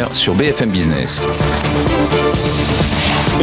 Expert sur BFM Business.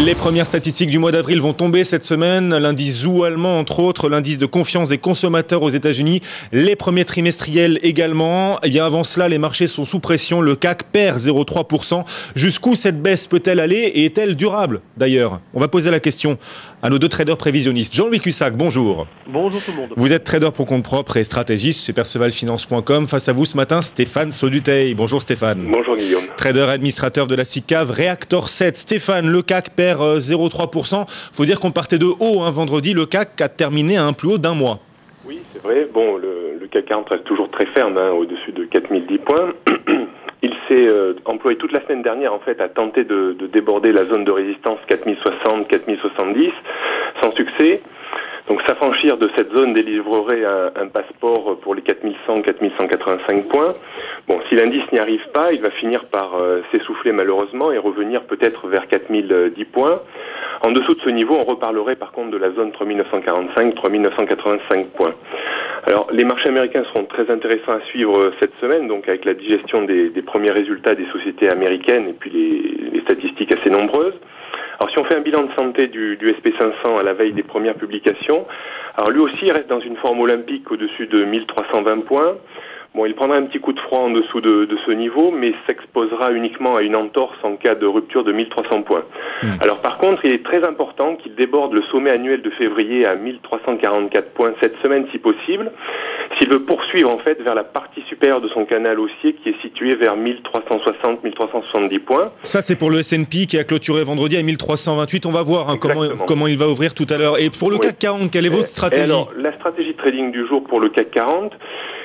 Les premières statistiques du mois d'avril vont tomber cette semaine. L'indice ZOO allemand, entre autres, l'indice de confiance des consommateurs aux États-Unis, les premiers trimestriels également. Et bien avant cela, les marchés sont sous pression. Le CAC perd 0,3%. Jusqu'où cette baisse peut-elle aller et est-elle durable d'ailleurs? On va poser la question à nos deux traders prévisionnistes. Jean-Louis Cussac, bonjour. Bonjour tout le monde. Vous êtes trader pour compte propre et stratégiste chez percevalfinance.com. Face à vous ce matin, Stéphane Sauduteil. Bonjour Stéphane. Bonjour Guillaume. Trader administrateur de la SICAV Reactor 7. Stéphane, le CAC perd 0,3%. Faut dire qu'on partait de haut vendredi. Le CAC a terminé à un plus haut d'un mois. Oui, c'est vrai. Bon, le CAC 40 reste toujours très ferme, au-dessus de 4010 points. Il s'est employé toute la semaine dernière en fait à tenter de déborder la zone de résistance 4060, 4070, sans succès. Donc s'affranchir de cette zone délivrerait un passeport pour les 4100, 4185 points. Bon, si l'indice n'y arrive pas, il va finir par s'essouffler malheureusement et revenir peut-être vers 4010 points. En dessous de ce niveau, on reparlerait par contre de la zone 3945, 3985 points. Alors, les marchés américains seront très intéressants à suivre cette semaine, donc avec la digestion des premiers résultats des sociétés américaines et puis les statistiques assez nombreuses. Alors si on fait un bilan de santé du SP500 à la veille des premières publications, alors lui aussi il reste dans une forme olympique au-dessus de 1320 points. Bon, il prendra un petit coup de froid en dessous de ce niveau, mais s'exposera uniquement à une entorse en cas de rupture de 1300 points. Alors par contre, il est très important qu'il déborde le sommet annuel de février à 1344 points cette semaine si possible, s'il veut poursuivre en fait vers la partie supérieure de son canal haussier qui est situé vers 1360, 1370 points. Ça c'est pour le S&P qui a clôturé vendredi à 1328. On va voir comment il va ouvrir tout à l'heure. Et pour le CAC 40, quelle est votre stratégie? Alors, la stratégie de trading du jour pour le CAC 40,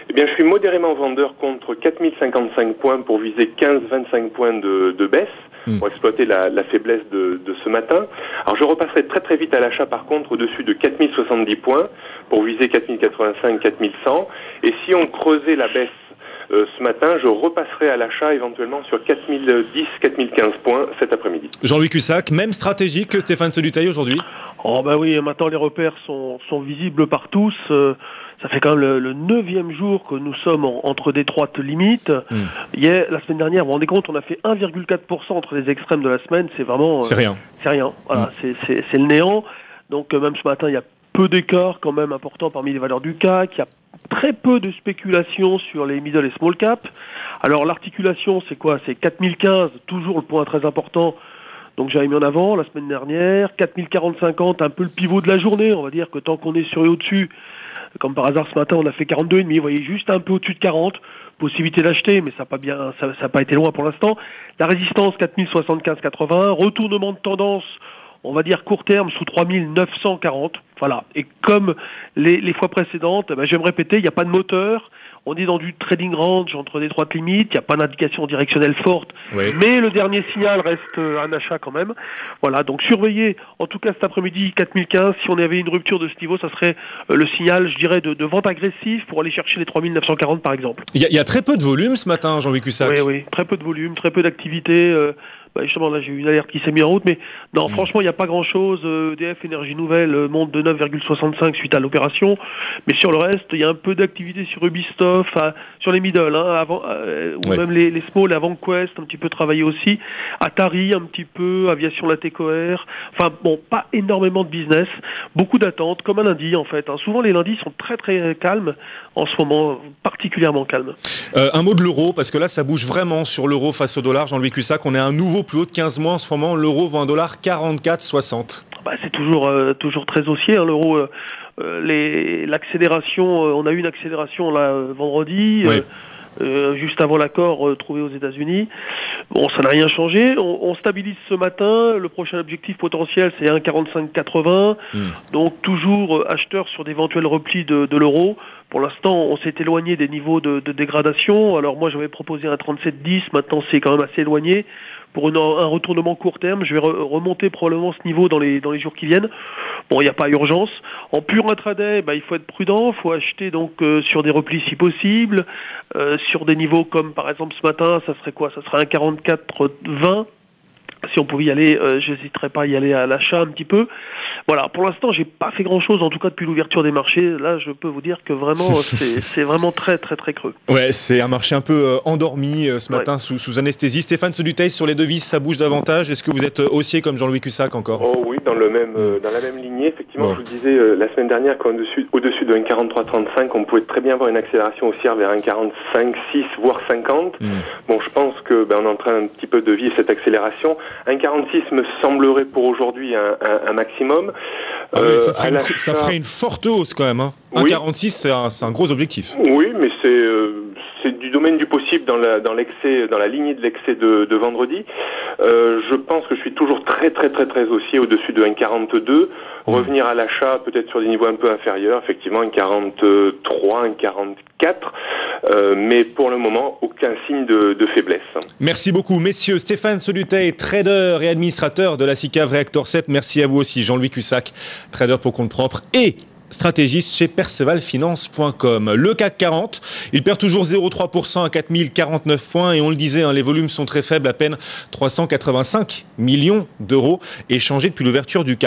eh bien, je suis modérément vendeur contre 4055 points pour viser 15-25 points de baisse, pour exploiter la faiblesse de ce matin. Alors, je repasserai très très vite à l'achat par contre au-dessus de 4070 points pour viser 4085-4100. Et si on creusait la baisse ce matin, je repasserai à l'achat éventuellement sur 4010-4015 points cet après-midi. Jean-Louis Cussac, même stratégie que Stéphane Sauduteil aujourd'hui? Oh bah oui, maintenant les repères sont visibles par tous. Ça fait quand même le 9e jour que nous sommes entre d'étroites limites. Hier, la semaine dernière, vous vous rendez compte, on a fait 1,4% entre les extrêmes de la semaine. C'est vraiment... c'est rien. C'est rien. Voilà, c'est le néant. Donc même ce matin, il y a peu d'écart quand même important parmi les valeurs du CAC. Il y a très peu de spéculation sur les middle et small cap. Alors l'articulation, c'est quoi? C'est 4015, toujours le point très important. Donc j'avais mis en avant la semaine dernière. 4040-50, un peu le pivot de la journée. On va dire que tant qu'on est sur et au-dessus, comme par hasard ce matin, on a fait 42,5. Vous voyez, juste un peu au-dessus de 40. Possibilité d'acheter, mais ça n'a pas été loin pour l'instant. La résistance 4075-80. Retournement de tendance, on va dire court terme, sous 3940. Voilà. Et comme les fois précédentes, je vais me répéter, il n'y a pas de moteur. On est dans du trading range entre d'étroites limites, il n'y a pas d'indication directionnelle forte, mais le dernier signal reste un achat quand même. Voilà, donc surveillez, en tout cas cet après-midi, 4015, si on avait une rupture de ce niveau, ça serait le signal, je dirais, de vente agressive pour aller chercher les 3940 par exemple. Il y a très peu de volume ce matin, Jean-Louis Cussac. Oui, très peu de volume, très peu d'activité. Justement, là, j'ai eu une alerte qui s'est mise en route, mais non, franchement, il n'y a pas grand-chose. EDF Énergie Nouvelle monte de 9,65 suite à l'opération, mais sur le reste, il y a un peu d'activité sur Ubisoft, sur les middle, ou même les small, avant Quest, un petit peu travaillé aussi. Atari, un petit peu, Aviation Latécoère. Enfin, bon, pas énormément de business, beaucoup d'attentes, comme un lundi, en fait. Souvent, les lundis sont très, très calmes, en ce moment, particulièrement calmes. Un mot de l'euro, parce que là, ça bouge vraiment sur l'euro face au dollar. Jean-Louis Cussac, on est à un nouveau plus haut de 15 mois en ce moment. L'euro vaut $1,44,60. C'est toujours très haussier, l'euro. L'accélération, on a eu une accélération là vendredi. Juste avant l'accord trouvé aux États-Unis. Bon, ça n'a rien changé. On stabilise ce matin. Le prochain objectif potentiel, c'est 1,4580. Donc toujours acheteur sur d'éventuels replis de l'euro. Pour l'instant, on s'est éloigné des niveaux de dégradation. Alors moi, j'avais proposé un 37,10. Maintenant, c'est quand même assez éloigné. Pour un retournement court terme, je vais remonter probablement ce niveau dans les jours qui viennent. Bon, il n'y a pas urgence. En pur intraday, il faut être prudent. Il faut acheter donc sur des replis si possible. Sur des niveaux comme par exemple ce matin, ça serait quoi? Ça serait un 44,20. si on pouvait y aller, j'hésiterais pas à y aller à l'achat un petit peu. Voilà, pour l'instant, j'ai pas fait grand-chose, en tout cas depuis l'ouverture des marchés. Là, je peux vous dire que vraiment, c'est vraiment très, très, très creux. Ouais, c'est un marché un peu endormi ce matin sous anesthésie. Stéphane Seduteil, sur les devises, ça bouge davantage. Est-ce que vous êtes haussier comme Jean-Louis Cussac encore? Oh oui, dans la même lignée. Effectivement, je vous disais la semaine dernière qu'au-dessus de 1,4335, on pouvait très bien avoir une accélération haussière vers 1,45, 6, voire 50. Bon, je pense que on est en train un petit peu de vivre cette accélération. 1,46 me semblerait pour aujourd'hui un maximum. Ça ferait une forte hausse quand même. 1,46, c'est un gros objectif. Oui, mais c'est du domaine du possible dans la lignée de l'excès de vendredi. Je pense que je suis toujours très très très très haussier au-dessus de 1,42. Revenir à l'achat peut-être sur des niveaux un peu inférieurs, effectivement 1,43, 1,44, mais pour le moment aucun signe de faiblesse. Merci beaucoup messieurs. Stéphane Seduteil, trader et administrateur de la SICAV Reactor 7. Merci à vous aussi Jean-Louis Cussac, trader pour compte propre et stratégiste chez percevalfinance.com. Le CAC 40, il perd toujours 0,3% à 4049 points et on le disait, les volumes sont très faibles, à peine 385 millions d'euros échangés depuis l'ouverture du CAC.